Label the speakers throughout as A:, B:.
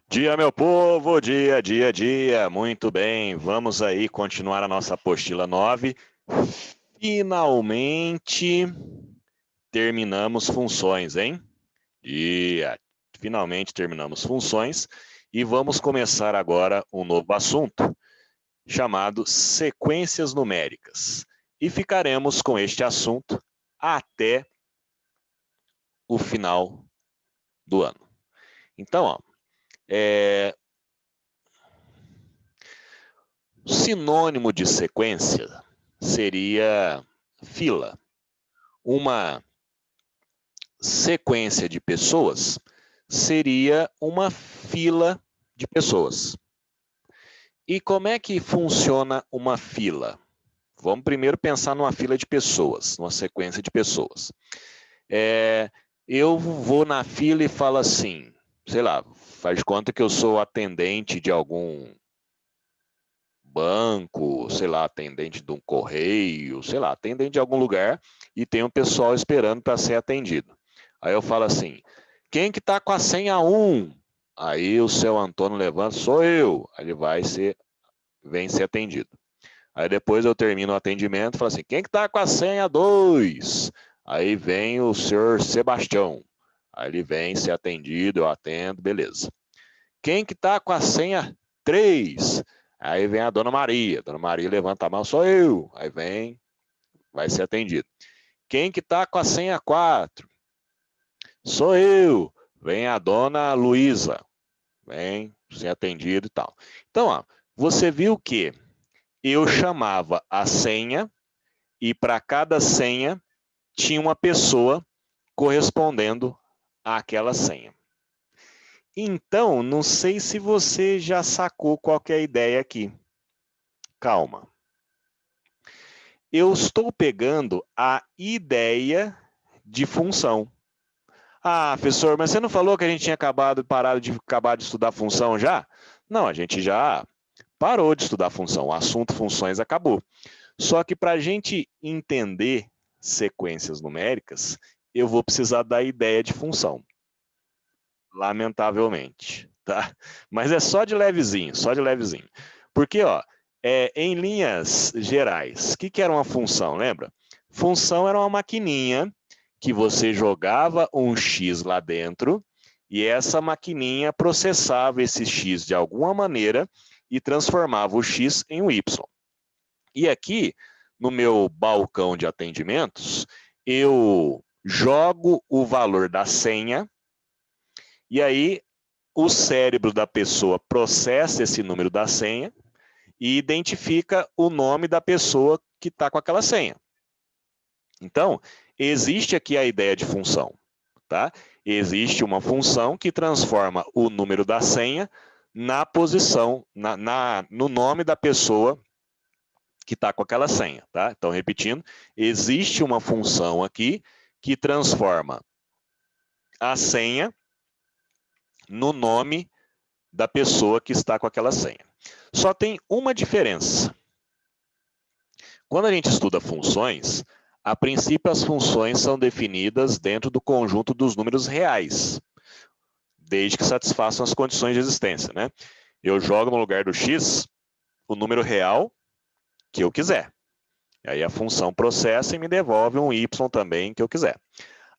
A: Dia, meu povo, dia, dia, dia. Muito bem, vamos aí continuar a nossa apostila 9. Finalmente terminamos funções, hein? Dia, finalmente terminamos funções e vamos começar agora um novo assunto chamado sequências numéricas. E ficaremos com este assunto até o final do ano. Então, ó, sinônimo de sequência seria fila. Uma sequência de pessoas seria uma fila de pessoas. E como é que funciona uma fila? Vamos primeiro pensar numa fila de pessoas, numa sequência de pessoas. Eu vou na fila e falo assim, sei lá, faz conta que eu sou atendente de algum banco, sei lá, atendente de um correio, sei lá, atendente de algum lugar e tem um pessoal esperando para ser atendido. Aí eu falo assim, quem que tá com a senha 1? Aí o seu Antônio levanta, sou eu. Aí ele vem ser atendido. Aí depois eu termino o atendimento e falo assim, quem que tá com a senha 2? Aí vem o senhor Sebastião. Aí ele vem ser atendido, eu atendo, beleza. Quem que tá com a senha 3? Aí vem a Dona Maria. Dona Maria levanta a mão, sou eu. Aí vem, vai ser atendido. Quem que tá com a senha 4? Sou eu. Vem a Dona Luísa. Vem ser atendido e tal. Então, ó, você viu que eu chamava a senha e para cada senha tinha uma pessoa correspondendo àquela senha. Então, não sei se você já sacou qual que é a ideia aqui. Calma. Eu estou pegando a ideia de função. Ah, professor, mas você não falou que a gente tinha parado de acabar de estudar função já? Não, a gente já parou de estudar função. O assunto funções acabou. Só que para a gente entender sequências numéricas, eu vou precisar da ideia de função. Lamentavelmente, tá? Mas é só de levezinho, só de levezinho. Porque, ó, em linhas gerais, o que era uma função, lembra? Função era uma maquininha que você jogava um X lá dentro e essa maquininha processava esse X de alguma maneira e transformava o X em um Y. E aqui, no meu balcão de atendimentos, eu jogo o valor da senha e aí o cérebro da pessoa processa esse número da senha e identifica o nome da pessoa que está com aquela senha. Então, existe aqui a ideia de função. Tá? Existe uma função que transforma o número da senha na posição, no nome da pessoa que está com aquela senha. Tá? Então, repetindo, existe uma função aqui que transforma a senha no nome da pessoa que está com aquela senha. Só tem uma diferença. Quando a gente estuda funções, a princípio as funções são definidas dentro do conjunto dos números reais, desde que satisfaçam as condições de existência, né? Eu jogo no lugar do x o número real que eu quiser. Aí a função processa e me devolve um y também que eu quiser.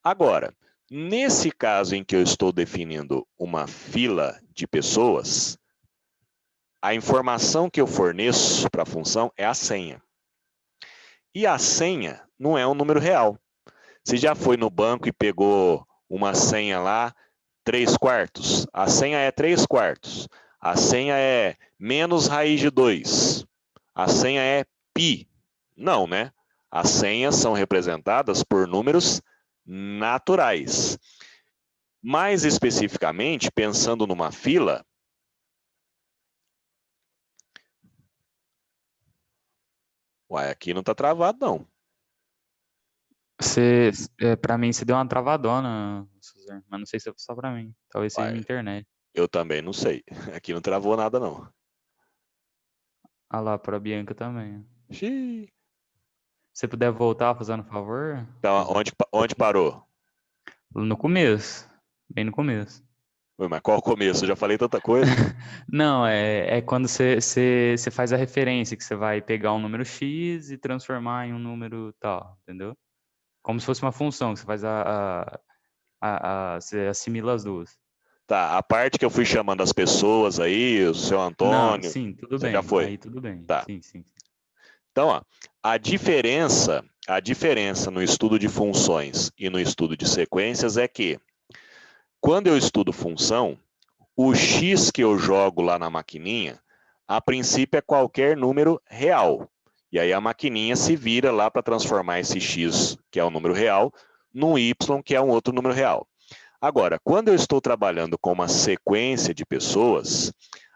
A: Agora, nesse caso em que eu estou definindo uma fila de pessoas, a informação que eu forneço para a função é a senha. E a senha não é um número real. Você já foi no banco e pegou uma senha lá, 3/4. A senha é 3/4. A senha é menos raiz de 2. A senha é π. Não, né? As senhas são representadas por números naturais. Mais especificamente, pensando numa fila, uai, aqui não está travado, não.
B: Pra mim, você deu uma travadona, Suzano, mas não sei se é só pra mim. Talvez seja minha
A: Uai,
B: internet.
A: eu também não sei. Aqui não travou nada, não.
B: Ah lá, pra Bianca também.
A: Xiii.
B: Se puder voltar, fazendo favor,
A: Então,
B: Suzano.
A: onde parou?
B: No começo, bem no começo.
A: Ué, mas qual o começo? Eu já falei tanta coisa.
B: Não, é quando você faz a referência, que você vai pegar um número X e transformar em um número tal, entendeu? Como se fosse uma função, que você faz você assimila as duas.
A: Tá, a parte que eu fui chamando as pessoas aí, o seu
B: Não,
A: Antônio,
B: sim, tudo
A: você já
B: bem.
A: foi.
B: Aí tudo bem.
A: Tá.
B: Sim, sim.
A: Então, ó, a diferença no estudo de funções e no estudo de sequências é que, quando eu estudo função, o x que eu jogo lá na maquininha, a princípio é qualquer número real. E aí a maquininha se vira lá para transformar esse x, que é um número real, num y, que é um outro número real. Agora, quando eu estou trabalhando com uma sequência de pessoas,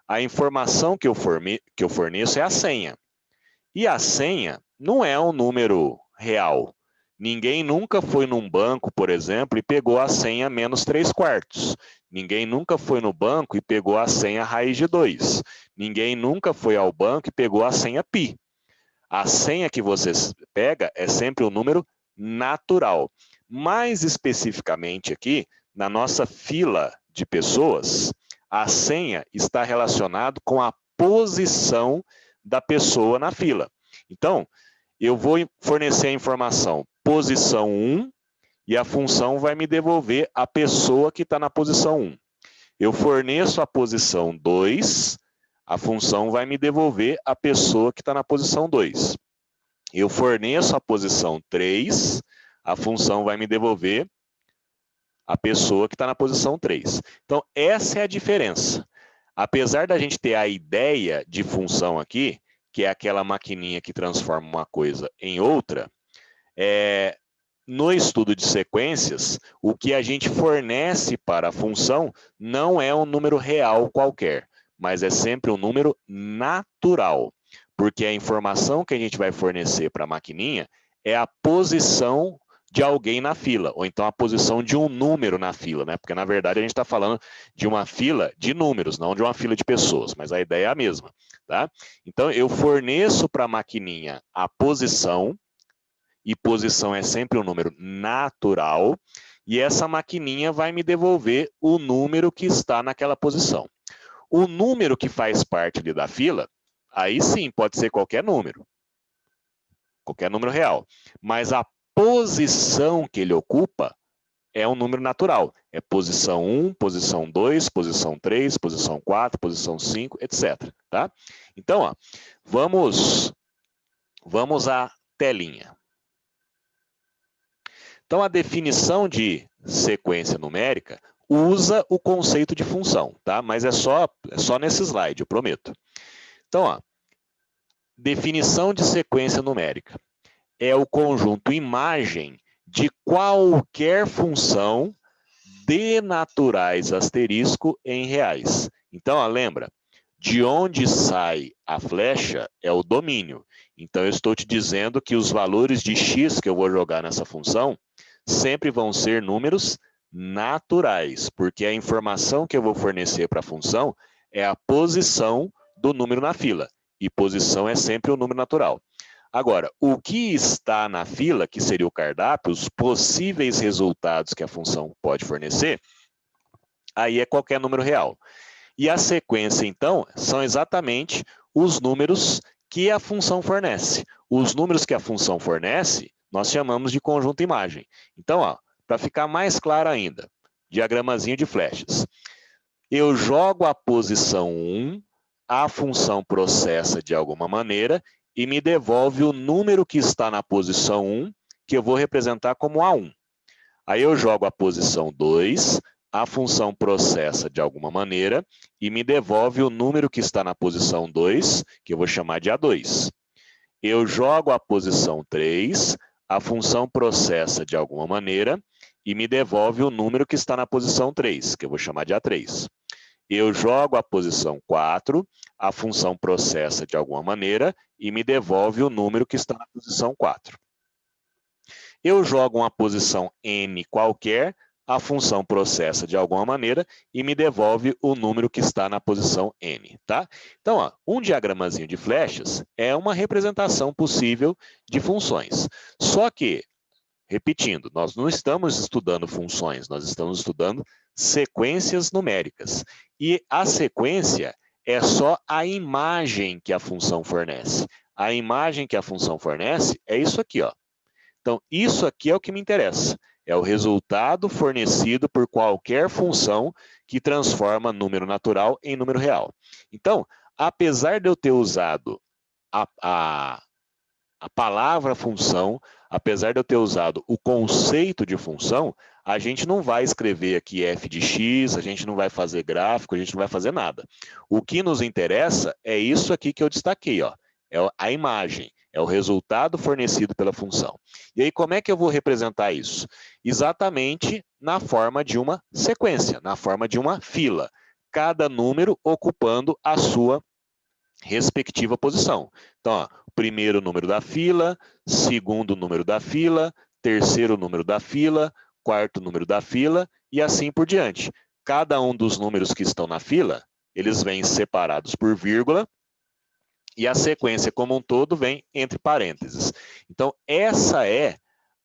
A: a informação que eu forneço é a senha. E a senha não é um número real. Ninguém nunca foi num banco, por exemplo, e pegou a senha menos 3/4. Ninguém nunca foi no banco e pegou a senha raiz de 2. Ninguém nunca foi ao banco e pegou a senha π. A senha que você pega é sempre um número natural. Mais especificamente aqui, na nossa fila de pessoas, a senha está relacionada com a posição da pessoa na fila. Então, eu vou fornecer a informação posição 1 e a função vai me devolver a pessoa que está na posição 1. Eu forneço a posição 2, a função vai me devolver a pessoa que está na posição 2. Eu forneço a posição 3, a função vai me devolver a pessoa que está na posição 3. Então, essa é a diferença. Apesar da gente ter a ideia de função aqui, que é aquela maquininha que transforma uma coisa em outra, no estudo de sequências, o que a gente fornece para a função não é um número real qualquer, mas é sempre um número natural, porque a informação que a gente vai fornecer para a maquininha é a posição de alguém na fila, ou então a posição de um número na fila, né? Porque na verdade a gente está falando de uma fila de números, não de uma fila de pessoas, mas a ideia é a mesma, tá? Então eu forneço para a maquininha a posição, e posição é sempre um número natural, e essa maquininha vai me devolver o número que está naquela posição. O número que faz parte ali da fila, aí sim pode ser qualquer número real, mas a posição que ele ocupa é um número natural. É posição 1, posição 2, posição 3, posição 4, posição 5, etc. Tá? Então, ó, vamos à telinha. Então, a definição de sequência numérica usa o conceito de função, tá? Mas é só nesse slide, eu prometo. Então, ó, definição de sequência numérica é o conjunto imagem de qualquer função de naturais asterisco em reais. Então, ó, lembra, de onde sai a flecha é o domínio. Então, eu estou te dizendo que os valores de x que eu vou jogar nessa função sempre vão ser números naturais, porque a informação que eu vou fornecer para a função é a posição do número na fila, e posição é sempre um número natural. Agora, o que está na fila, que seria o cardápio, os possíveis resultados que a função pode fornecer, aí é qualquer número real. E a sequência, então, são exatamente os números que a função fornece. Os números que a função fornece, nós chamamos de conjunto imagem. Então, para ficar mais claro ainda, diagramazinho de flechas. Eu jogo a posição 1, a função processa de alguma maneira e me devolve o número que está na posição 1, que eu vou representar como A1. Aí eu jogo a posição 2, a função processa de alguma maneira e me devolve o número que está na posição 2, que eu vou chamar de A2. Eu jogo a posição 3, a função processa de alguma maneira e me devolve o número que está na posição 3, que eu vou chamar de A3. Eu jogo a posição 4, a função processa de alguma maneira e me devolve o número que está na posição 4. Eu jogo uma posição n qualquer, a função processa de alguma maneira e me devolve o número que está na posição n, tá? Então, ó, um diagramazinho de flechas é uma representação possível de funções. Só que repetindo, nós não estamos estudando funções, nós estamos estudando sequências numéricas. E a sequência é só a imagem que a função fornece. A imagem que a função fornece é isso aqui, ó. Então, isso aqui é o que me interessa. É o resultado fornecido por qualquer função que transforma número natural em número real. Então, apesar de eu ter usado a palavra função, apesar de eu ter usado o conceito de função, a gente não vai escrever aqui f de x, a gente não vai fazer gráfico, a gente não vai fazer nada. O que nos interessa é isso aqui que eu destaquei, ó. É a imagem, é o resultado fornecido pela função. E aí, como é que eu vou representar isso? Exatamente na forma de uma sequência, na forma de uma fila. Cada número ocupando a sua respectiva posição. Então, ó, primeiro número da fila, segundo número da fila, terceiro número da fila, quarto número da fila e assim por diante. Cada um dos números que estão na fila, eles vêm separados por vírgula e a sequência como um todo vem entre parênteses. Então, essa é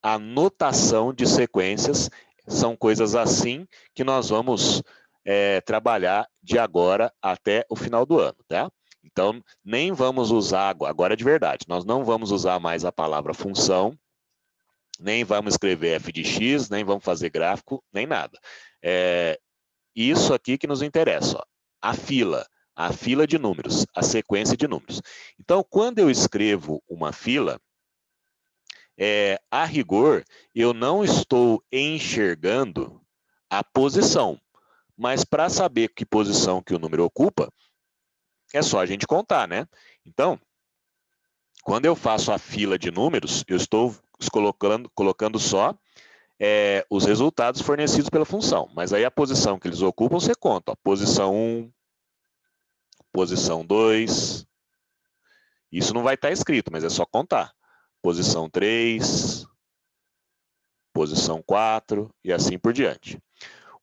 A: a notação de sequências. São coisas assim que nós vamos trabalhar de agora até o final do ano, tá? Então, nem vamos usar, agora de verdade, nós não vamos usar mais a palavra função, nem vamos escrever f de x, nem vamos fazer gráfico, nem nada. Isso aqui que nos interessa, ó, a fila de números, a sequência de números. Então, quando eu escrevo uma fila, a rigor, eu não estou enxergando a posição, mas para saber que posição que o número ocupa, é só a gente contar, né? Então, quando eu faço a fila de números, eu estou colocando só os resultados fornecidos pela função. Mas aí a posição que eles ocupam, você conta. Ó, posição 1, posição 2. Isso não vai estar escrito, mas é só contar. Posição 3, posição 4 e assim por diante.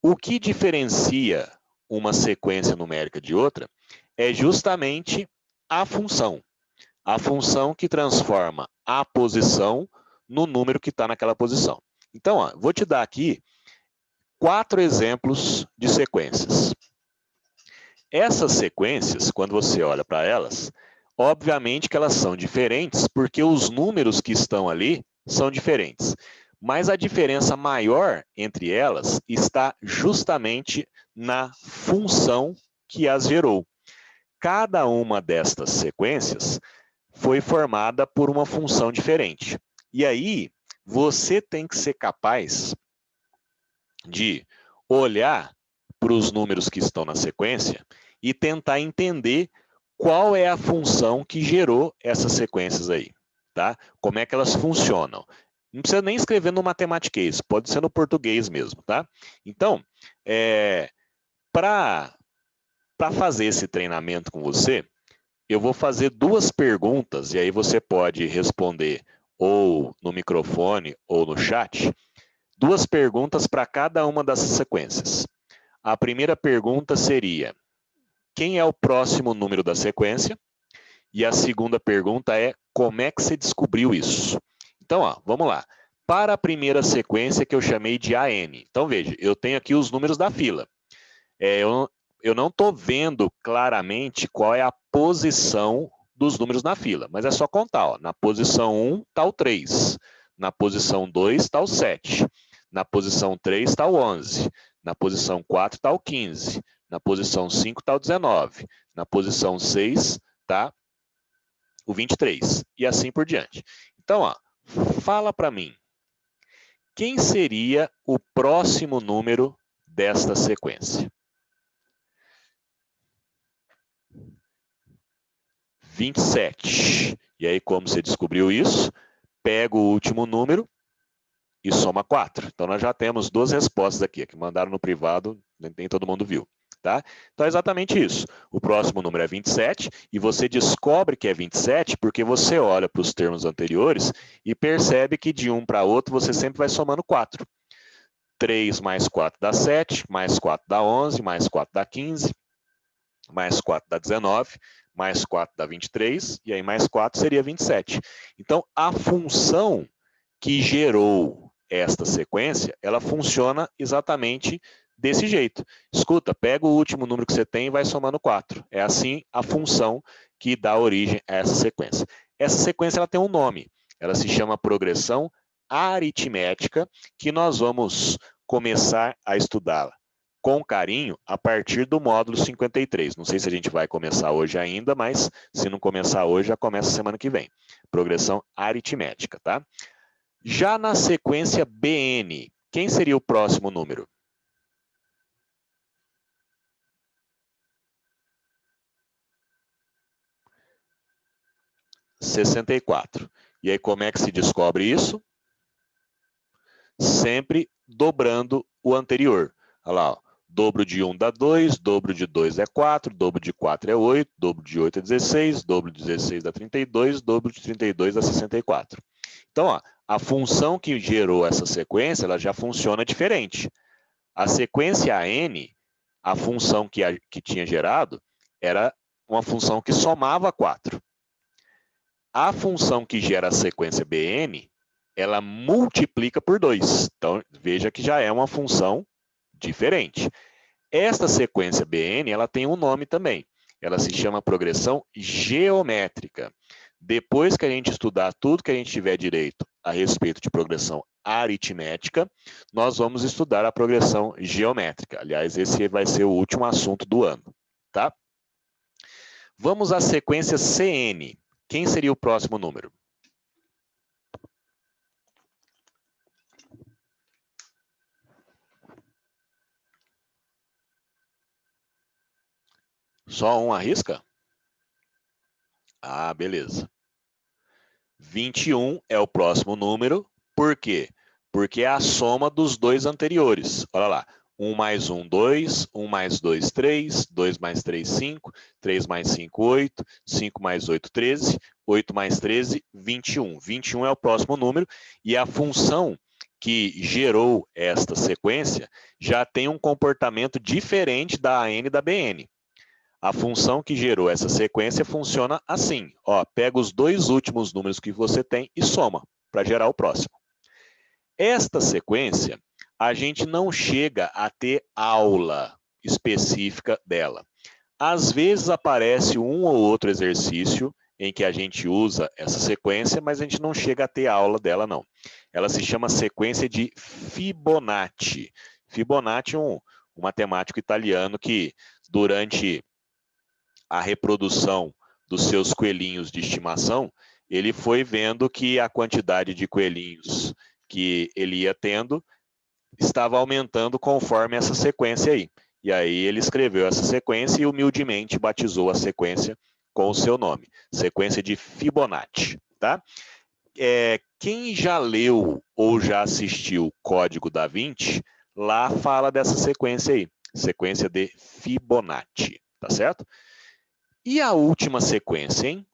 A: O que diferencia uma sequência numérica de outra é justamente a função. A função que transforma a posição no número que está naquela posição. Então, ó, vou te dar aqui 4 exemplos de sequências. Essas sequências, quando você olha para elas, obviamente que elas são diferentes, porque os números que estão ali são diferentes. Mas a diferença maior entre elas está justamente na função que as gerou. Cada uma destas sequências foi formada por uma função diferente. E aí, você tem que ser capaz de olhar para os números que estão na sequência e tentar entender qual é a função que gerou essas sequências aí, tá? Como é que elas funcionam. Não precisa nem escrever no matematiquês, pode ser no português mesmo, tá? Então, para fazer esse treinamento com você, eu vou fazer 2 perguntas, e aí você pode responder ou no microfone ou no chat, 2 perguntas para cada uma dessas sequências. A primeira pergunta seria, quem é o próximo número da sequência? E a segunda pergunta é, como é que você descobriu isso? Então, ó, vamos lá. Para a primeira sequência que eu chamei de AN. Então, veja, eu tenho aqui os números da fila. Eu não estou vendo claramente qual é a posição dos números na fila, mas é só contar. Ó. Na posição 1 está o 3, na posição 2 está o 7, na posição 3 está o 11, na posição 4 está o 15, na posição 5 está o 19, na posição 6 está o 23, e assim por diante. Então, ó, fala para mim, quem seria o próximo número desta sequência? 27. E aí, como você descobriu isso? Pega o último número e soma 4. Então, nós já temos 2 respostas aqui, que mandaram no privado, nem todo mundo viu. Tá? Então, é exatamente isso. O próximo número é 27, e você descobre que é 27 porque você olha para os termos anteriores e percebe que de um para outro você sempre vai somando 4. 3 mais 4 dá 7, mais 4 dá 11, mais 4 dá 15, mais 4 dá 19, mais 4 dá 23, e aí mais 4 seria 27. Então, a função que gerou esta sequência, ela funciona exatamente desse jeito. Escuta, pega o último número que você tem e vai somando 4. É assim a função que dá origem a essa sequência. Essa sequência ela tem um nome. Ela se chama progressão aritmética, que nós vamos começar a estudá-la com carinho a partir do módulo 53. Não sei se a gente vai começar hoje ainda, mas se não começar hoje, já começa semana que vem. Progressão aritmética, tá? Já na sequência BN, quem seria o próximo número? — 64. E aí, como é que se descobre isso? Sempre dobrando o anterior. Olha lá, ó. Dobro de 1 dá 2, dobro de 2 é 4, dobro de 4 é 8, dobro de 8 é 16, dobro de 16 dá 32, dobro de 32 dá 64. Então, ó, a função que gerou essa sequência, ela já funciona diferente. A sequência AN, a função que tinha gerado, era uma função que somava 4. A função que gera a sequência BN, ela multiplica por 2. Então, veja que já é uma função diferente. Esta sequência BN, ela tem um nome também. Ela se chama progressão geométrica. Depois que a gente estudar tudo que a gente tiver direito a respeito de progressão aritmética, nós vamos estudar a progressão geométrica. Aliás, esse vai ser o último assunto do ano, tá? Vamos à sequência CN. Quem seria o próximo número? Só um arrisca? Ah, beleza. 21 é o próximo número. Por quê? Porque é a soma dos dois anteriores. Olha lá. 1 mais 1, 2. 1 mais 2, 3. 2 mais 3, 5. 3 mais 5, 8. 5 mais 8, 13. 8 mais 13, 21. 21 é o próximo número. E a função que gerou esta sequência já tem um comportamento diferente da AN e da BN. A função que gerou essa sequência funciona assim. Ó, pega os dois últimos números que você tem e soma para gerar o próximo. Esta sequência, a gente não chega a ter aula específica dela. Às vezes aparece um ou outro exercício em que a gente usa essa sequência, mas a gente não chega a ter aula dela, não. Ela se chama sequência de Fibonacci. Fibonacci é um matemático italiano que, durante a reprodução dos seus coelhinhos de estimação, ele foi vendo que a quantidade de coelhinhos que ele ia tendo estava aumentando conforme essa sequência aí. E aí ele escreveu essa sequência e humildemente batizou a sequência com o seu nome, sequência de Fibonacci, tá? Quem já leu ou já assistiu Código da Vinci, lá fala dessa sequência aí, sequência de Fibonacci, tá certo? E a última sequência, hein?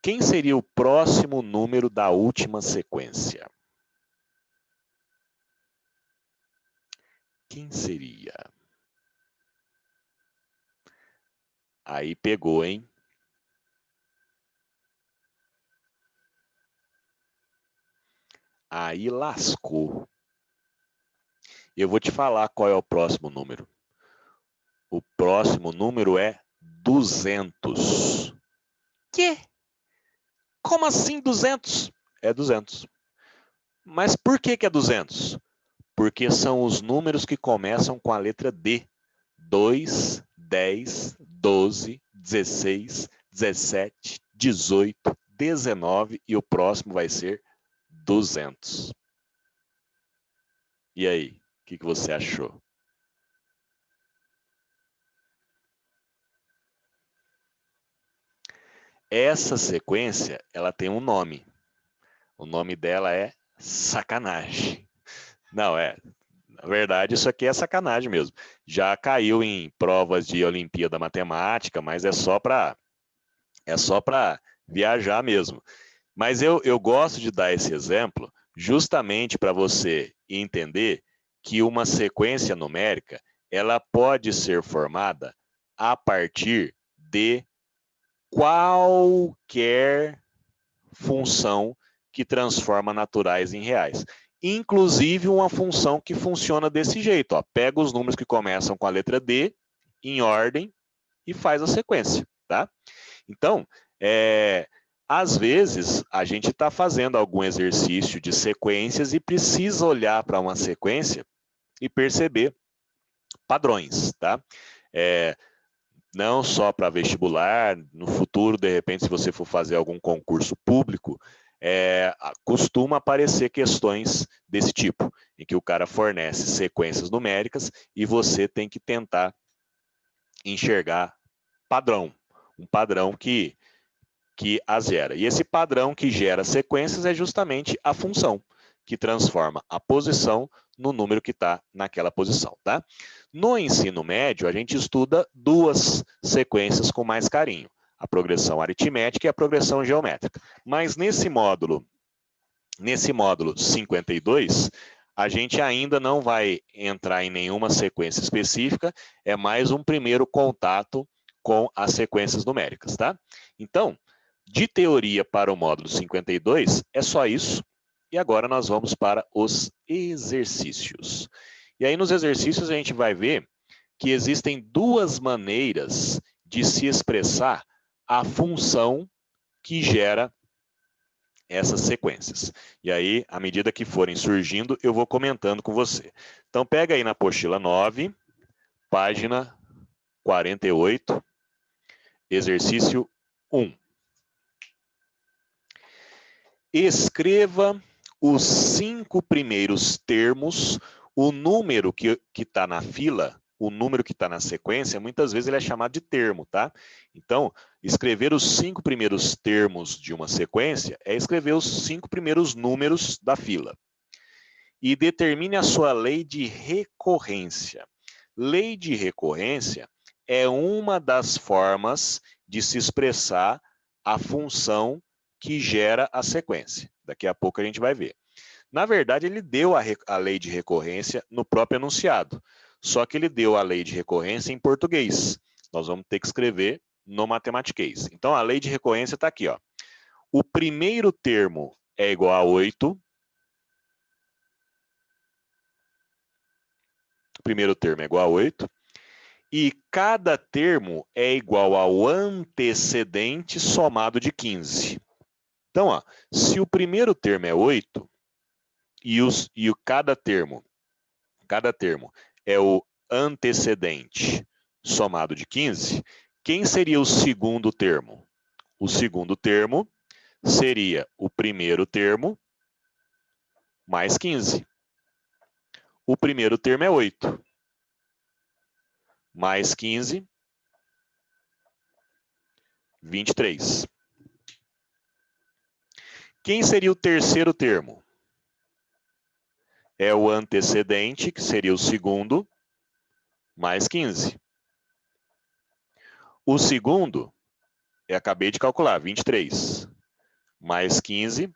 A: Quem seria o próximo número da última sequência? Quem seria? Aí pegou, hein? Aí lascou. Eu vou te falar qual é o próximo número. O próximo número é 200. Quê? Como assim 200? É 200. Mas por que é 200? Porque são os números que começam com a letra D. 2, 10, 12, 16, 17, 18, 19 e o próximo vai ser 200. E aí, o que você achou? Essa sequência, ela tem um nome. O nome dela é sacanagem. Não, na verdade, isso aqui é sacanagem mesmo. Já caiu em provas de Olimpíada Matemática, mas é só para viajar mesmo. Mas eu gosto de dar esse exemplo justamente para você entender que uma sequência numérica ela pode ser formada a partir de qualquer função que transforma naturais em reais. inclusive uma função que funciona desse jeito. Ó. Pega os números que começam com a letra D, em ordem, e faz a sequência. Tá? Então, às vezes, a gente está fazendo algum exercício de sequências e precisa olhar para uma sequência e perceber padrões. Tá? Não só para vestibular, no futuro, de repente, se você for fazer algum concurso público, costuma aparecer questões desse tipo, em que o cara fornece sequências numéricas e você tem que tentar enxergar padrão, um padrão que as gera. E esse padrão que gera sequências é justamente a função, que transforma a posição no número que está naquela posição. Tá? No ensino médio, a gente estuda duas sequências com mais carinho, a progressão aritmética e a progressão geométrica. Mas nesse módulo 52, a gente ainda não vai entrar em nenhuma sequência específica, é mais um primeiro contato com as sequências numéricas. Tá? Então, de teoria para o módulo 52, é só isso. E agora nós vamos para os exercícios. E aí nos exercícios a gente vai ver que existem duas maneiras de se expressar a função que gera essas sequências. E aí, à medida que forem surgindo, eu vou comentando com você. Então, pega aí na apostila 9, página 48, exercício 1. Escreva os 5 primeiros termos, o número que está na fila, o número que está na sequência, muitas vezes ele é chamado de termo, tá? Então, escrever os 5 primeiros termos de uma sequência é escrever os 5 primeiros números da fila. E determine a sua lei de recorrência. Lei de recorrência é uma das formas de se expressar a função que gera a sequência. Daqui a pouco a gente vai ver. Na verdade, ele deu a lei de recorrência no próprio enunciado, só que ele deu a lei de recorrência em português. Nós vamos ter que escrever no matematiquês. Então, a lei de recorrência está aqui. Ó. O primeiro termo é igual a 8. O primeiro termo é igual a 8. E cada termo é igual ao antecedente somado de 15. Então, ó, se o primeiro termo é 8 e cada termo é o antecedente somado de 15, quem seria o segundo termo? O segundo termo seria o primeiro termo mais 15. O primeiro termo é 8. Mais 15, 23. Quem seria o terceiro termo? É o antecedente, que seria o segundo, mais 15. O segundo, eu acabei de calcular, 23. Mais 15,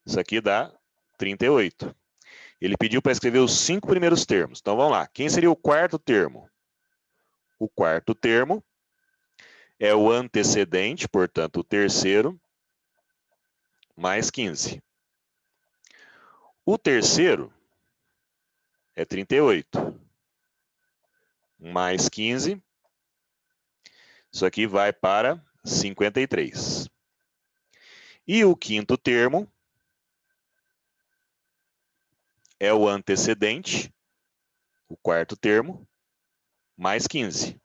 A: isso aqui dá 38. Ele pediu para escrever os 5 primeiros termos. Então, vamos lá. Quem seria o quarto termo? O quarto termo é o antecedente, portanto, o terceiro, mais 15. O terceiro é 38. Mais 15. Isso aqui vai para 53. E o quinto termo é o antecedente, o quarto termo, mais 15.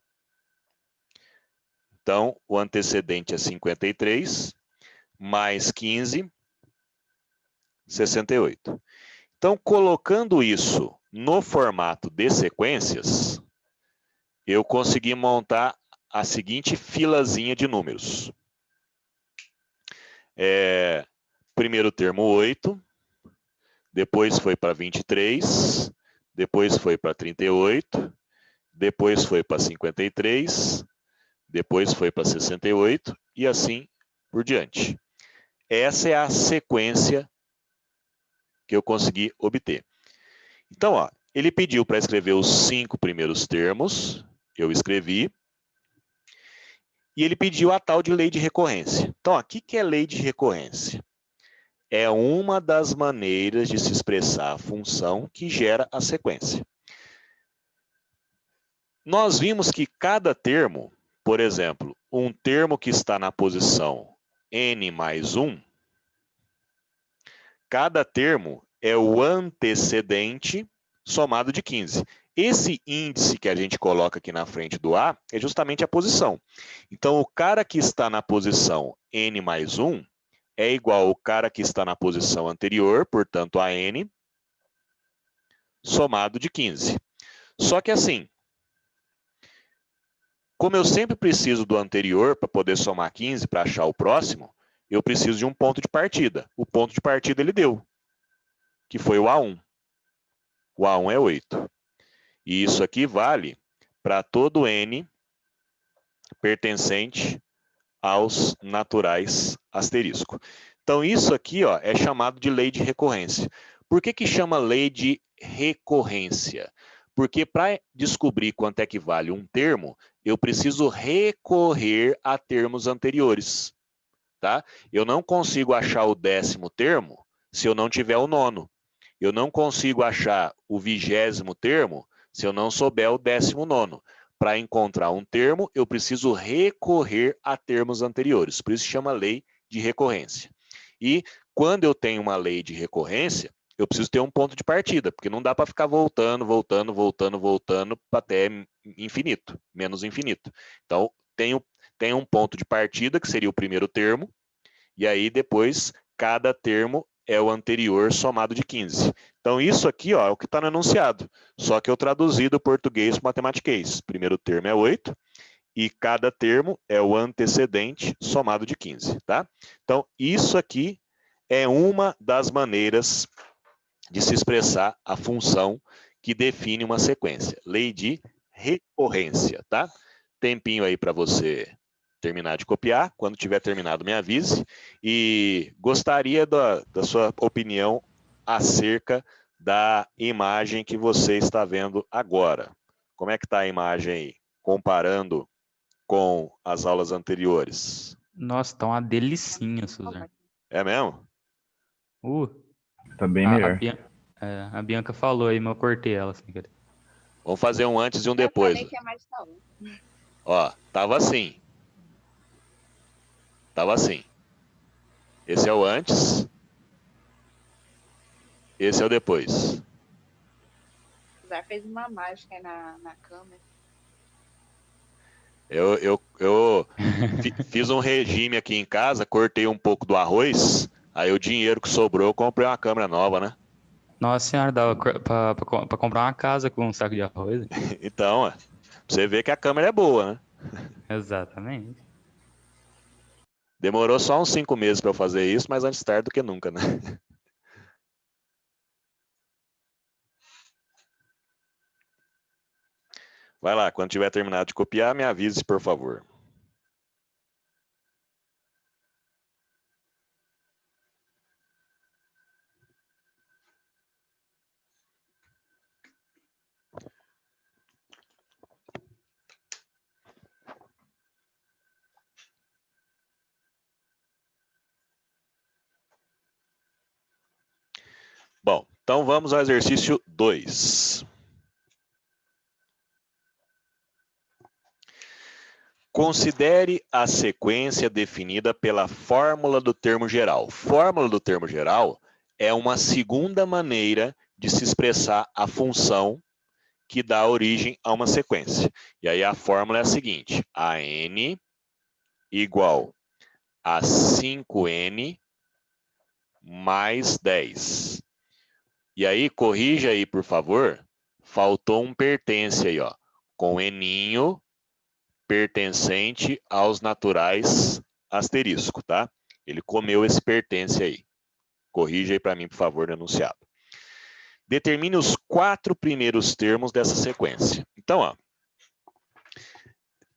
A: Então, o antecedente é 53, mais 15, 68. Então, colocando isso no formato de sequências, eu consegui montar a seguinte filazinha de números. Primeiro termo 8, depois foi para 23, depois foi para 38, depois foi para 53, depois foi para 68 e assim por diante. Essa é a sequência que eu consegui obter. Então, ó, ele pediu para escrever os 5 primeiros termos, eu escrevi, e ele pediu a tal de lei de recorrência. Então, o que é lei de recorrência? é uma das maneiras de se expressar a função que gera a sequência. Nós vimos que cada termo, por exemplo, um termo que está na posição n mais 1, cada termo é o antecedente somado de 15. Esse índice que a gente coloca aqui na frente do A é justamente a posição. Então, o cara que está na posição n mais 1 é igual ao cara que está na posição anterior, portanto, a n, somado de 15. Só que assim, como eu sempre preciso do anterior para poder somar 15 para achar o próximo, eu preciso de um ponto de partida. O ponto de partida ele deu, que foi o A1. O A1 é 8. E isso aqui vale para todo n pertencente aos naturais asterisco. Então, isso aqui ó, é chamado de lei de recorrência. Por que que chama lei de recorrência? Porque para descobrir quanto é que vale um termo, eu preciso recorrer a termos anteriores. Tá? Eu não consigo achar o 10º termo se eu não tiver o 9º. Eu não consigo achar o 20º termo se eu não souber o 19º. Para encontrar um termo, eu preciso recorrer a termos anteriores. Por isso chama lei de recorrência. E quando eu tenho uma lei de recorrência, eu preciso ter um ponto de partida, porque não dá para ficar voltando até infinito, menos infinito. Então, tem um ponto de partida, que seria o primeiro termo, e aí depois cada termo é o anterior somado de 15. Então isso aqui ó, é o que está no enunciado, só que eu traduzi do português para matematiquês. Primeiro termo é 8, e cada termo é o antecedente somado de 15. Tá? Então isso aqui é uma das maneiras de se expressar a função que define uma sequência. Lei de recorrência. Tá? Tempinho aí para você terminar de copiar. Quando tiver terminado, me avise. E gostaria da sua opinião acerca da imagem que você está vendo agora. Como é que está a imagem aí, comparando com as aulas anteriores?
B: Nossa, tá uma delicinha, Suzano.
A: É mesmo?
C: Tá bem
B: A,
C: melhor.
B: a Bianca falou aí, mas eu cortei ela sem querer.
A: Vamos fazer um antes e um
D: Eu
A: depois.
D: falei que é mais saúde.
A: Ó, tava assim. Tava assim. Esse é o antes. Esse é o depois.
D: O Zé fez uma mágica aí na câmera.
A: Eu fiz um regime aqui em casa, cortei um pouco do arroz, aí o dinheiro que sobrou eu comprei uma câmera nova, né?
B: Nossa senhora, dava pra comprar uma casa com um saco de arroz. Hein?
A: Então, você vê que a câmera é boa, né?
B: Exatamente.
A: Demorou só uns 5 meses para eu fazer isso, mas antes tarde do que nunca, né? Vai lá, quando tiver terminado de copiar, me avise, por favor. Bom, então vamos ao exercício 2. Considere a sequência definida pela fórmula do termo geral. Fórmula do termo geral é uma segunda maneira de se expressar a função que dá origem a uma sequência. E aí a fórmula é a seguinte: a n igual a 5n mais 10. E aí, corrija aí, por favor, faltou um pertence aí, ó, com eninho pertencente aos naturais asterisco, tá? Ele comeu esse pertence aí. Corrija aí para mim, por favor, no enunciado. Determine os 4 primeiros termos dessa sequência. Então, ó,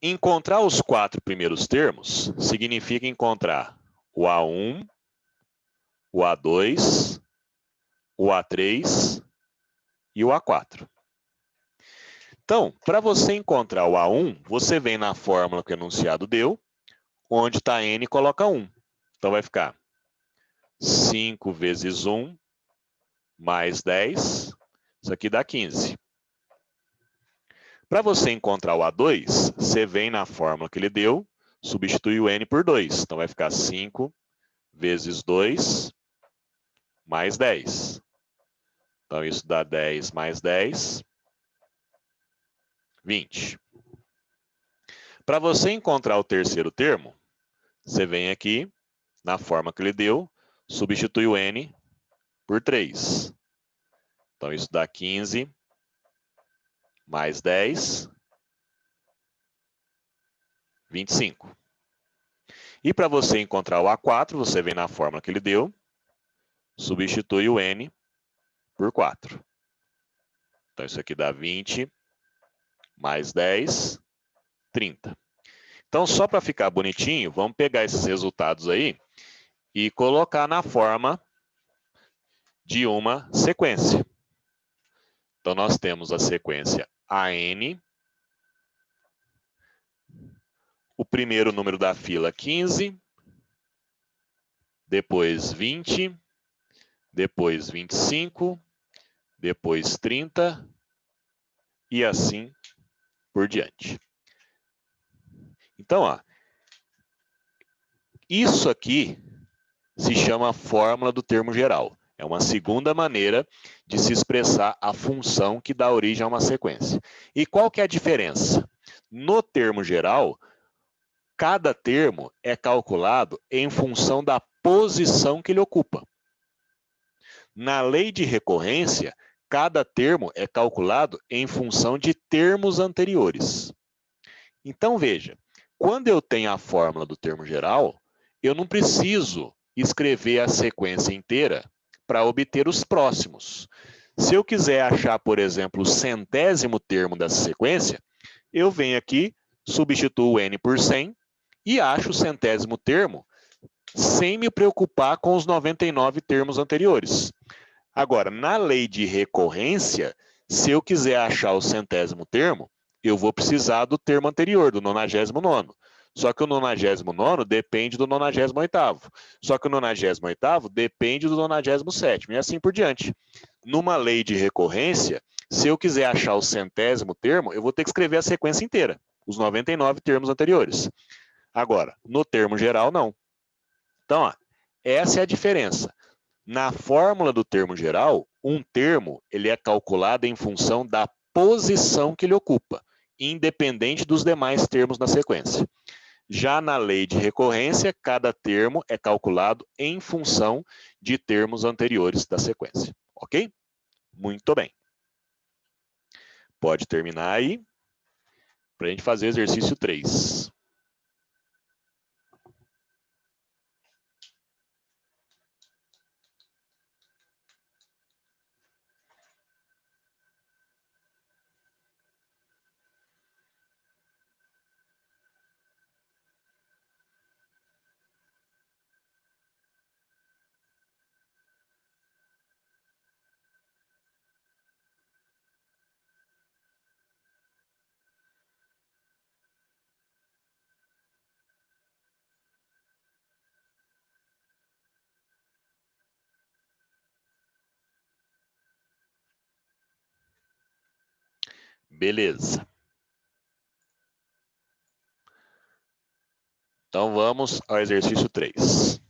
A: encontrar os 4 primeiros termos significa encontrar o A1, o A2, o A3 e o A4. Então, para você encontrar o A1, você vem na fórmula que o enunciado deu, onde está N, coloca 1. Então vai ficar 5 vezes 1 mais 10, isso aqui dá 15. Para você encontrar o A2, você vem na fórmula que ele deu, substitui o n por 2. Então vai ficar 5 vezes 2 mais 10. Então isso dá 10 mais 10, 20. Para você encontrar o terceiro termo, você vem aqui na fórmula que ele deu, substitui o n por 3. Então isso dá 15 mais 10, 25. E para você encontrar o A4, você vem na fórmula que ele deu, substitui o n por 4. Então isso aqui dá 20 mais 10, 30. Então só para ficar bonitinho, vamos pegar esses resultados aí e colocar na forma de uma sequência. Então nós temos a sequência AN, o primeiro número da fila 15, depois 20, depois 25, depois 30 e assim por diante. Então, ó, isso aqui se chama fórmula do termo geral. É uma segunda maneira de se expressar a função que dá origem a uma sequência. E qual que é a diferença? No termo geral, cada termo é calculado em função da posição que ele ocupa. Na lei de recorrência, cada termo é calculado em função de termos anteriores. Então, veja, quando eu tenho a fórmula do termo geral, eu não preciso escrever a sequência inteira para obter os próximos. Se eu quiser achar, por exemplo, o centésimo termo dessa sequência, eu venho aqui, substituo o n por 100 e acho o centésimo termo sem me preocupar com os 99 termos anteriores. Agora, na lei de recorrência, se eu quiser achar o centésimo termo, eu vou precisar do termo anterior, do 99º. Só que o 99º depende do 98º. Só que o 98º depende do 97º, e assim por diante. Numa lei de recorrência, se eu quiser achar o centésimo termo, eu vou ter que escrever a sequência inteira, os 99 termos anteriores. Agora, no termo geral, não. Então, ó, essa é a diferença. Na fórmula do termo geral, um termo ele é calculado em função da posição que ele ocupa, independente dos demais termos na sequência. Já na lei de recorrência, cada termo é calculado em função de termos anteriores da sequência. Ok? Muito bem. Pode terminar aí para a gente fazer o exercício 3. Beleza. Então vamos ao exercício 3.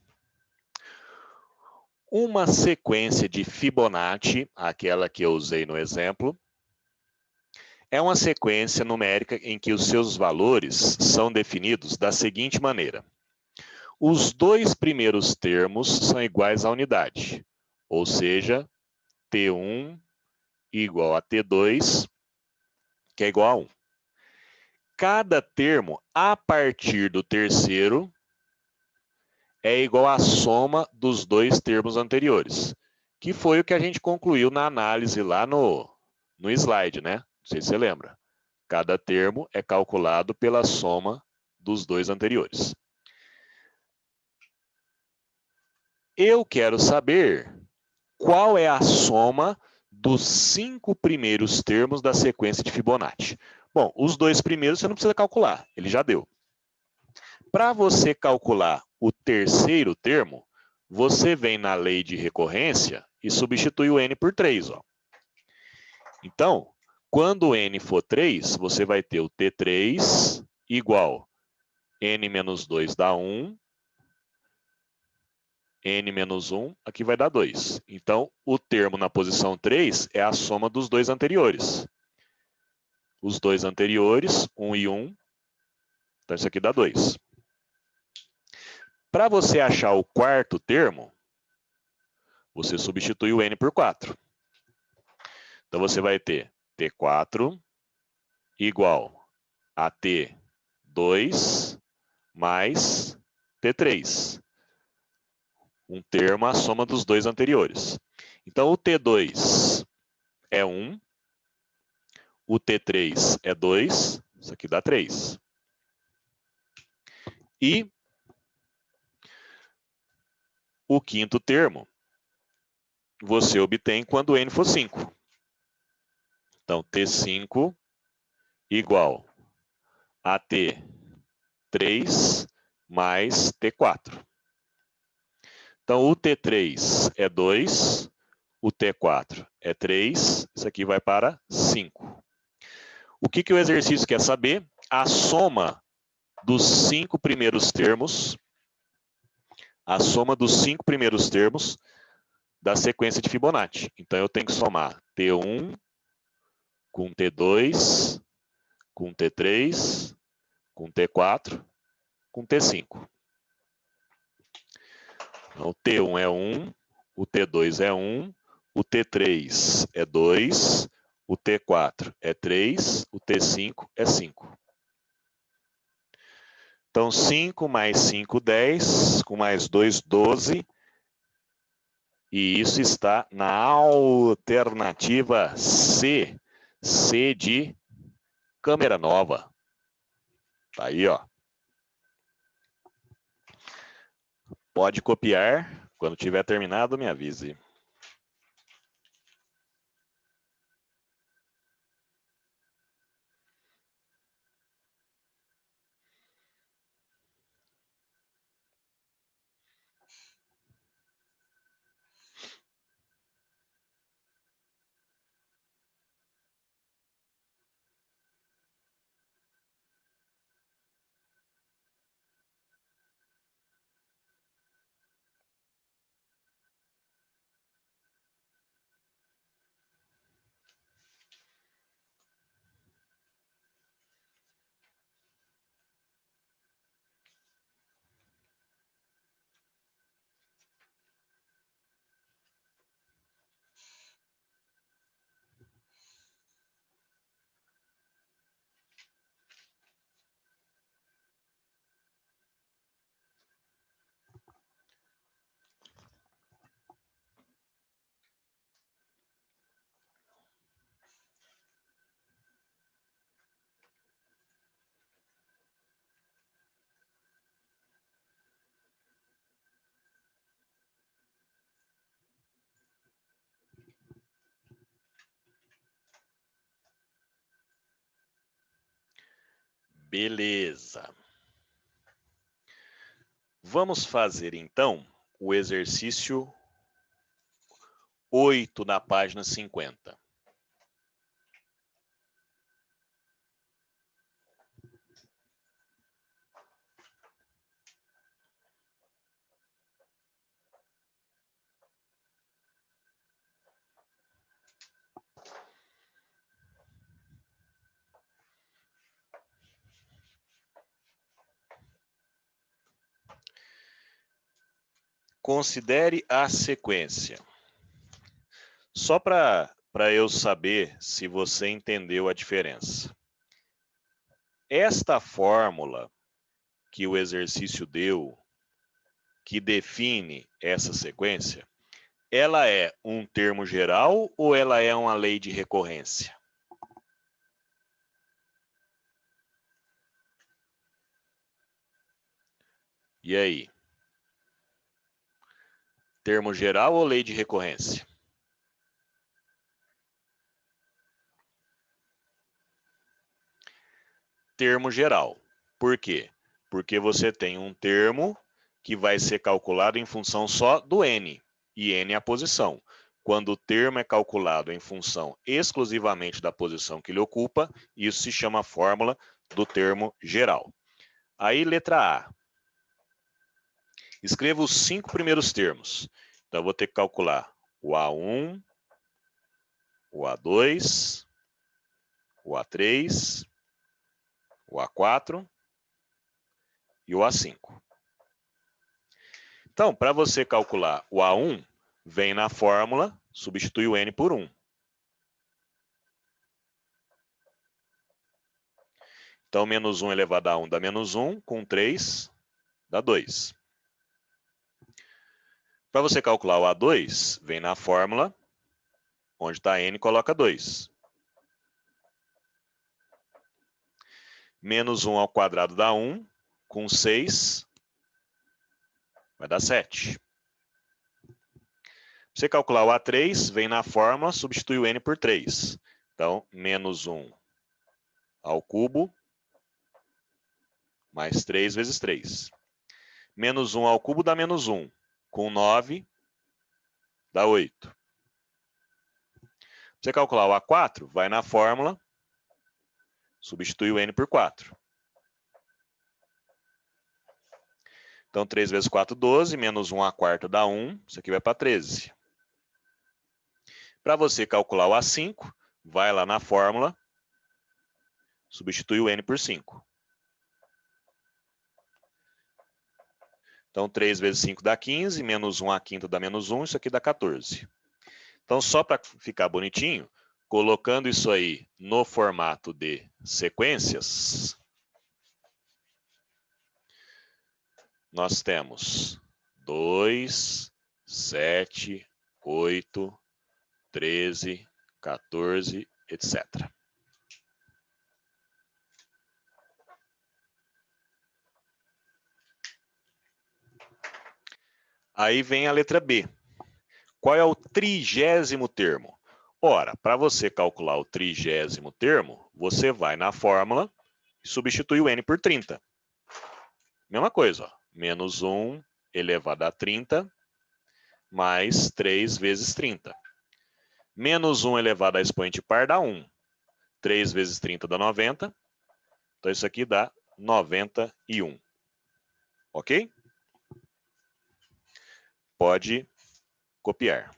A: Uma sequência de Fibonacci, aquela que eu usei no exemplo, é uma sequência numérica em que os seus valores são definidos da seguinte maneira. Os dois primeiros termos são iguais à unidade, ou seja, T1 igual a T2, que é igual a 1. Cada termo, a partir do terceiro, é igual à soma dos dois termos anteriores, que foi o que a gente concluiu na análise lá no slide, né? Não sei se você lembra. Cada termo é calculado pela soma dos dois anteriores. Eu quero saber qual é a soma dos 5 primeiros termos da sequência de Fibonacci. Bom, os dois primeiros você não precisa calcular, ele já deu. Para você calcular o terceiro termo, você vem na lei de recorrência e substitui o n por 3. Ó. Então, quando o n for 3, você vai ter o T3 igual n menos 2 dá 1, n menos 1, aqui vai dar 2. Então, o termo na posição 3 é a soma dos dois anteriores. Os dois anteriores, 1 e 1, então isso aqui dá 2. Para você achar o quarto termo, você substitui o n por 4. Então, você vai ter T4 igual a T2 mais T3. Um termo a soma dos dois anteriores. Então, o T2 é 1, o T3 é 2, isso aqui dá 3. E o quinto termo você obtém quando n for 5. Então, T5 igual a T3 mais T4. Então, o T3 é 2, o T4 é 3, isso aqui vai para 5. O que o exercício quer saber? A soma dos 5 primeiros termos, da sequência de Fibonacci. Então, eu tenho que somar T1 com T2, com T3, com T4, com T5. Então, o T1 é 1, o T2 é 1, o T3 é 2, o T4 é 3, o T5 é 5. Então, 5 mais 5, 10, com mais 2, 12. E isso está na alternativa C. C de câmera nova. Tá aí, ó. Pode copiar. Quando tiver terminado, me avise. Beleza. Vamos fazer, então, o exercício 8 na página 50. Considere a sequência. Só para eu saber se você entendeu a diferença. Esta fórmula que o exercício deu, que define essa sequência, ela é um termo geral ou ela é uma lei de recorrência? E aí? Termo geral ou lei de recorrência? Termo geral. Por quê? Porque você tem um termo que vai ser calculado em função só do n, e n é a posição. Quando o termo é calculado em função exclusivamente da posição que ele ocupa, isso se chama fórmula do termo geral. Aí, letra A. Escreva os 5 primeiros termos. Então, eu vou ter que calcular o A1, o A2, o A3, o A4 e o A5. Então, para você calcular o A1, vem na fórmula, substitui o n por 1. Então, menos 1 elevado a 1 dá menos 1, com 3 dá 2. Para você calcular o A2, vem na fórmula, onde está n, coloca 2. Menos 1 ao quadrado dá 1, com 6 vai dar 7. Para você calcular o A3, vem na fórmula, substitui o n por 3. Então, menos 1 ao cubo, mais 3 vezes 3. Menos 1 ao cubo dá menos 1. Com 9, dá 8. Para você calcular o A4, vai na fórmula, substitui o n por 4. Então, 3 vezes 4, 12, menos 1 à quarta dá 1. Isso aqui vai para 13. Para você calcular o A5, vai lá na fórmula, substitui o n por 5. Então, 3 vezes 5 dá 15, menos 1 à quinta dá menos 1, isso aqui dá 14. Então, só para ficar bonitinho, colocando isso aí no formato de sequências, nós temos 2, 7, 8, 13, 14, etc. Aí vem a letra B. Qual é o 30º termo? Ora, para você calcular o 30º termo, você vai na fórmula e substitui o n por 30. Mesma coisa, ó. Menos 1 elevado a 30, mais 3 vezes 30. Menos 1 elevado a expoente par dá 1. 3 vezes 30 dá 90. Então, isso aqui dá 91. Ok? Pode copiar.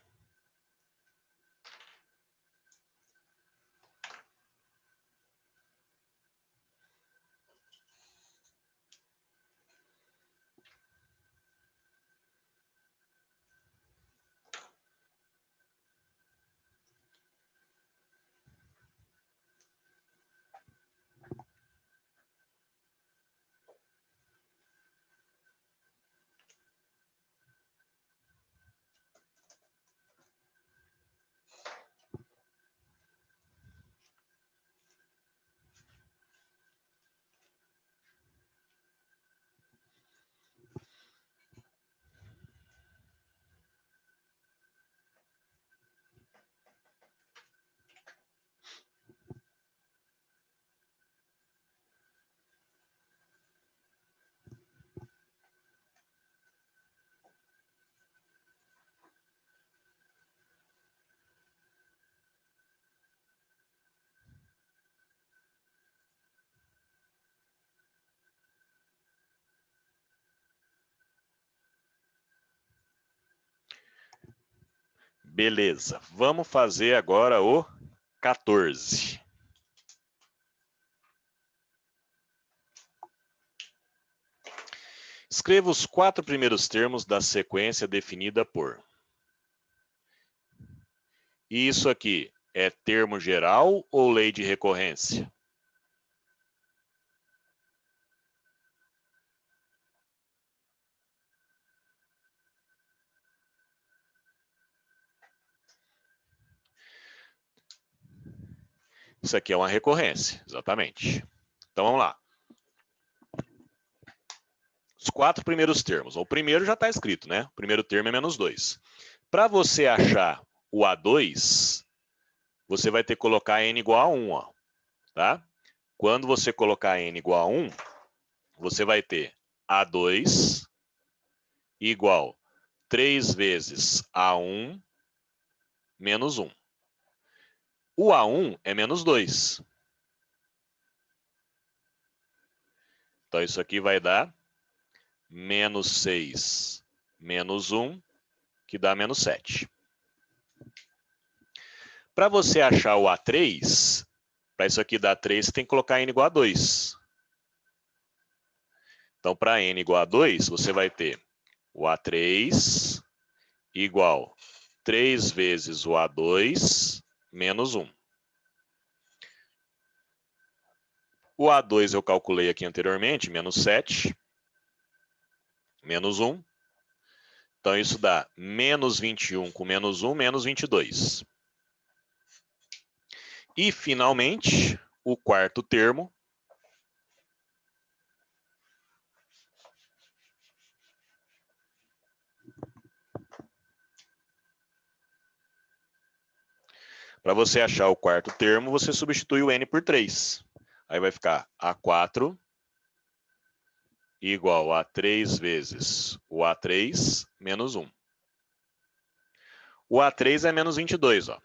A: Beleza, vamos fazer agora o 14. Escreva os 4 primeiros termos da sequência definida por. E isso aqui é termo geral ou lei de recorrência? Isso aqui é uma recorrência, exatamente. Então, vamos lá. Os 4 primeiros termos. O primeiro já está escrito, né? O primeiro termo é menos 2. Para você achar o A2, você vai ter que colocar n igual a 1, ó, tá? Quando você colocar n igual a 1, você vai ter A2 igual 3 vezes A1 menos 1. O A1 é menos 2. Então, isso aqui vai dar menos 6 menos 1, que dá menos 7. Para você achar o A3, para isso aqui dar 3, você tem que colocar n igual a 2. Então, para n igual a 2, você vai ter o A3 igual 3 vezes o A2 menos 1. O A2 eu calculei aqui anteriormente, menos 7, menos 1. Então, isso dá menos 21 com menos 1, menos 22. E, finalmente, o quarto termo. Para você achar o quarto termo, você substitui o n por 3. Aí vai ficar A4 igual a 3 vezes o A3 menos 1. O A3 é menos 22, ó.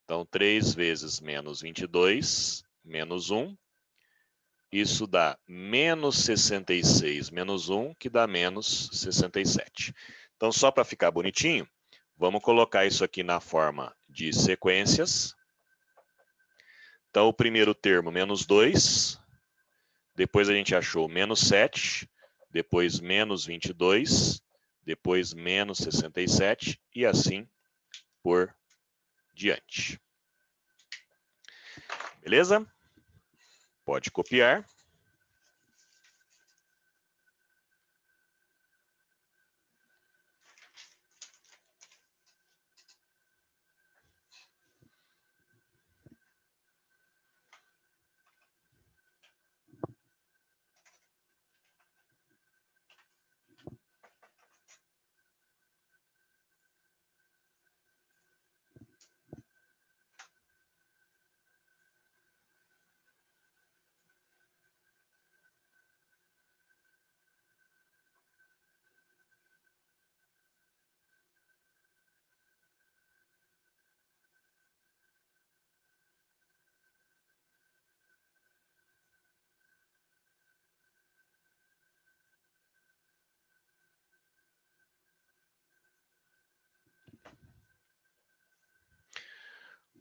A: Então, 3 vezes menos 22 menos 1. Isso dá menos 66 menos 1, que dá menos 67. Então, só para ficar bonitinho, vamos colocar isso aqui na forma de sequências. Então, o primeiro termo, menos 2. Depois a gente achou menos 7. Depois menos 22. Depois menos 67. E assim por diante. Beleza? Pode copiar.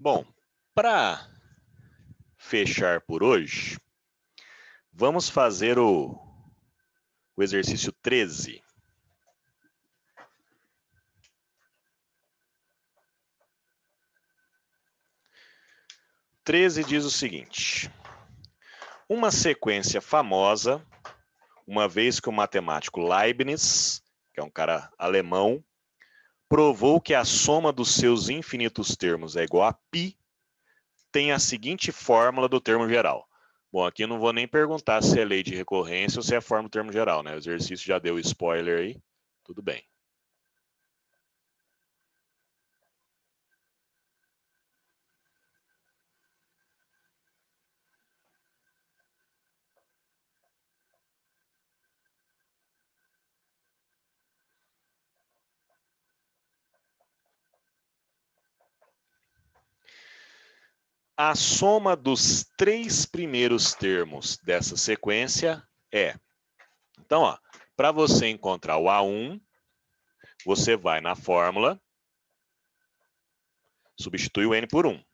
A: Bom, para fechar por hoje, vamos fazer o exercício 13. O 13 diz o seguinte: uma sequência famosa, uma vez que o matemático Leibniz, que é um cara alemão, provou que a soma dos seus infinitos termos é igual a π, tem a seguinte fórmula do termo geral. Bom, aqui eu não vou nem perguntar se é lei de recorrência ou se é fórmula do termo geral, né? O exercício já deu spoiler aí, tudo bem. A soma dos 3 primeiros termos dessa sequência é... Então, para você encontrar o A1, você vai na fórmula, substitui o n por 1.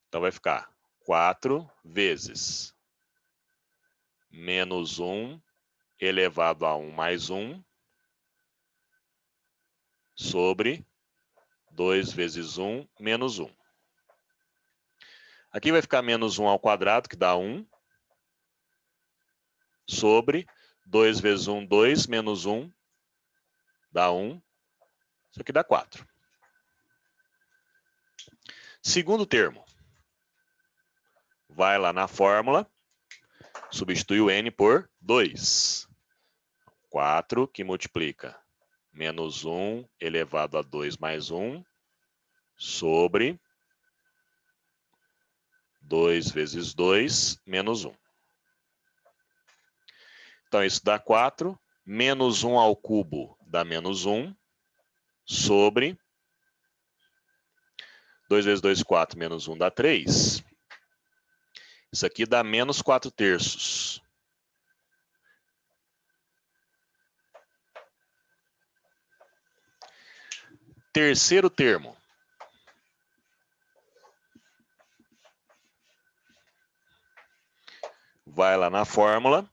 A: Então, vai ficar 4 vezes menos 1 elevado a 1 mais 1 sobre 2 vezes 1 menos 1. Aqui vai ficar menos 1 ao quadrado, que dá 1, sobre 2 vezes 1, 2, menos 1, dá 1. Isso aqui dá 4. Segundo termo. Vai lá na fórmula, substitui o n por 2. 4 que multiplica menos 1 elevado a 2 mais 1 sobre 2 vezes 2 menos 1. Então, isso dá 4. menos 1 ao cubo dá menos 1, sobre 2 vezes 2, 4, menos 1 dá 3. Isso aqui dá menos 4 terços. Terceiro termo. Vai lá na fórmula.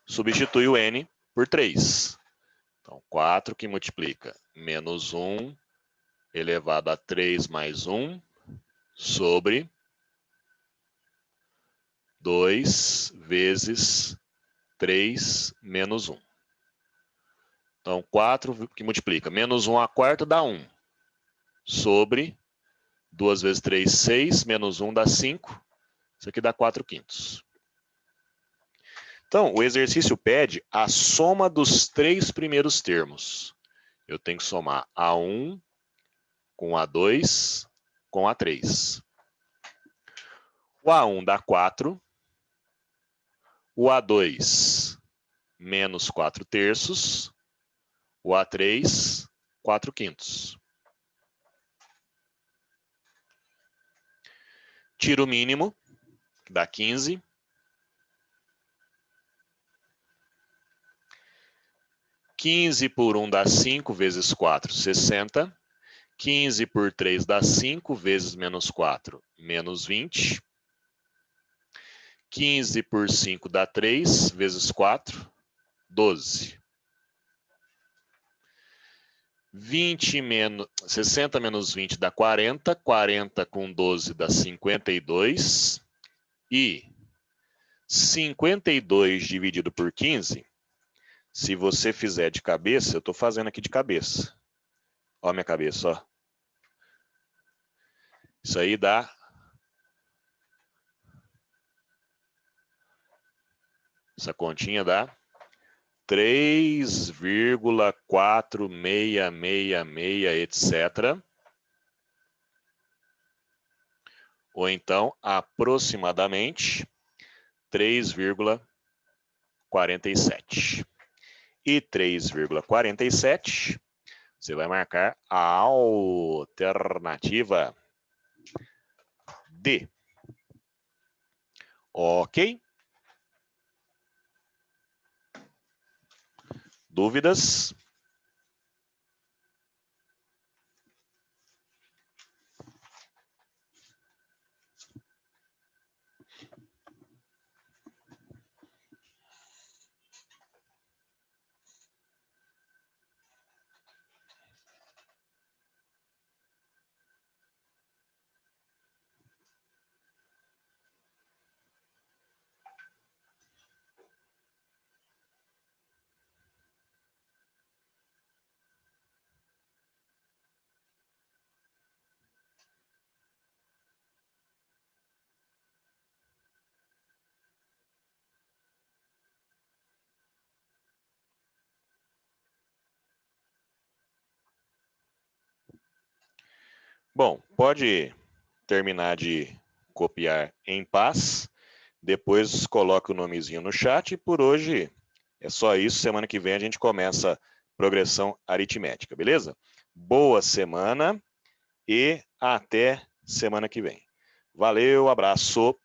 A: Substitui o n por 3. Então, 4 que multiplica menos 1 elevado a 3 mais 1 sobre 2 vezes 3 menos 1. Então, 4 que multiplica menos 1 à quarta dá 1. Sobre 2 vezes 3, 6, menos 1 dá 5. Isso aqui dá 4 quintos. Então, o exercício pede a soma dos 3 primeiros termos. Eu tenho que somar A1 com A2 com A3. O A1 dá 4. O A2, menos 4 terços. O A3, 4 quintos. Tiro o mínimo, dá 15. 15 por 1 dá 5 vezes 4, 60. 15 por 3 dá 5 vezes menos 4, menos 20. 15 por 5 dá 3 vezes 4, 12. 60 menos 20 dá 40. 40 com 12 dá 52. E 52 dividido por 15, se você fizer de cabeça, eu estou fazendo aqui de cabeça. Ó a minha cabeça, ó. Isso aí dá... Essa continha dá 3,4666, etc. Ou então, aproximadamente, 3,47. E 3,47, você vai marcar a alternativa D. Ok? Dúvidas? Bom, pode terminar de copiar em paz. Depois coloca o nomezinho no chat. E por hoje é só isso. Semana que vem a gente começa progressão aritmética, beleza? Boa semana e até semana que vem. Valeu, abraço.